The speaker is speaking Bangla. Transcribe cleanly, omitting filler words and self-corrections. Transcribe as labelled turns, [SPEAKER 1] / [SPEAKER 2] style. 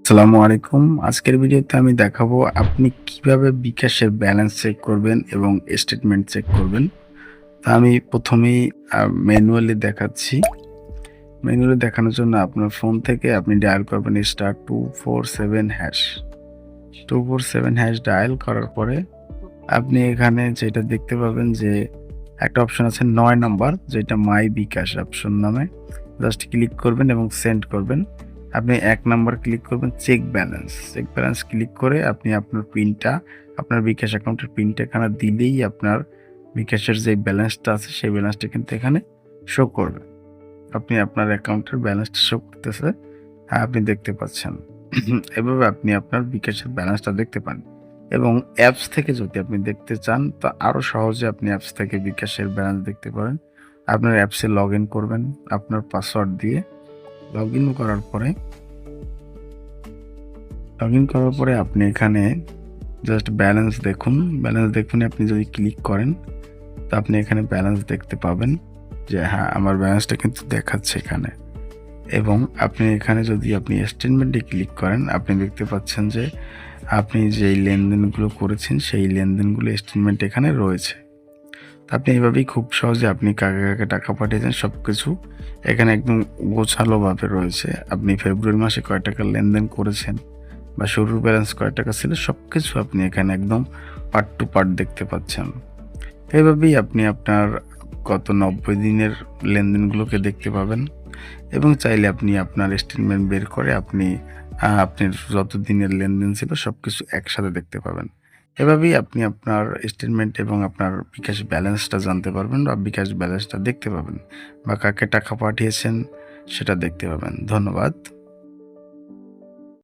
[SPEAKER 1] আসসালামু আলাইকুম। আজকের ভিডিওতে আমি দেখাবো আপনি কিভাবে বিকাশের ব্যালেন্স চেক করবেন এবং স্টেটমেন্ট চেক করবেন। তা আমি ১ম এই ম্যানুয়ালি দেখাচ্ছি। ম্যানুয়ালি দেখানোর জন্য আপনার ফোন থেকে আপনি ডায়াল করবেন *247#। 247# ডায়াল করার পরে আপনি এখানে যেটা দেখতে পাবেন যে একটা অপশন আছে ৯ নাম্বার যেটা মাই বিকাশ অপশন নামে। জাস্ট ক্লিক করবেন এবং সেন্ড করবেন। আপনি ১ নাম্বার ক্লিক করবেন check balance. Check balance click করে আপনি আপনার পিনটা, আপনার বিকাশ অ্যাকাউন্টের পিনটা এখানে দিলেই আপনার বিকাশের যে ব্যালেন্সটা আছে সেই ব্যালেন্সটা কিন্তু এখানে শো করবে। আপনি আপনার অ্যাকাউন্টের ব্যালেন্সটা শো করতেছে, আপনি দেখতে পাচ্ছেন। এভাবে আপনি আপনার বিকাশের ব্যালেন্সটা দেখতে পান এবং অ্যাপস থেকে যদি আপনি দেখতে চান তো আরো সহজে আপনি অ্যাপস থেকে বিকাশের ব্যালেন্স দেখতে পারেন। আপনার অ্যাপসে লগইন করবেন আপনার পাসওয়ার্ড দিয়ে। লগইন করার পরে আপনি এখানে জাস্ট ব্যালেন্স দেখুন। ব্যালেন্স দেখুন আপনি যদি ক্লিক করেন তো আপনি এখানে ব্যালেন্স দেখতে পাবেন যে হ্যাঁ, আমার ব্যালেন্সটা কিন্তু দেখাচ্ছে এখানে। এবং আপনি এখানে যদি আপনি স্টেটমেন্টে ক্লিক করেন, আপনি দেখতে পাচ্ছেন যে আপনি যেই লেনদেনগুলো করেছেন, সেই লেনদেনগুলো স্টেটমেন্ট এখানে রয়েছে। তো আপনি এভাবেই খুব সহজে আপনি কাকে, কাকে টাকা পাঠিয়েছেন সবকিছু এখানে একদম গোছালোভাবে রয়েছে। আপনি ফেব্রুয়ারি মাসে কয় টাকা লেনদেন করেছেন বা শুরুর ব্যালেন্স কয় টাকা ছিল সবকিছু আপনি এখানে একদম পার্ট টু পার্ট দেখতে পাচ্ছেন। এভাবেই আপনি আপনার গত ৯০ দিনের লেনদেনগুলোকে দেখতে পাবেন এবং চাইলে আপনি আপনার স্টেটমেন্ট বের করে আপনি আপনার যত দিনের লেনদেন ছিল সবকিছু একসাথে দেখতে পাবেন। এভাবেই আপনি আপনার স্টেটমেন্ট এবং আপনার বিকাশ ব্যালেন্সটা জানতে পারবেন বা বিকাশ ব্যালেন্সটা দেখতে পাবেন বা কাকে টাকা পাঠিয়েছেন সেটা দেখতে পাবেন। ধন্যবাদ।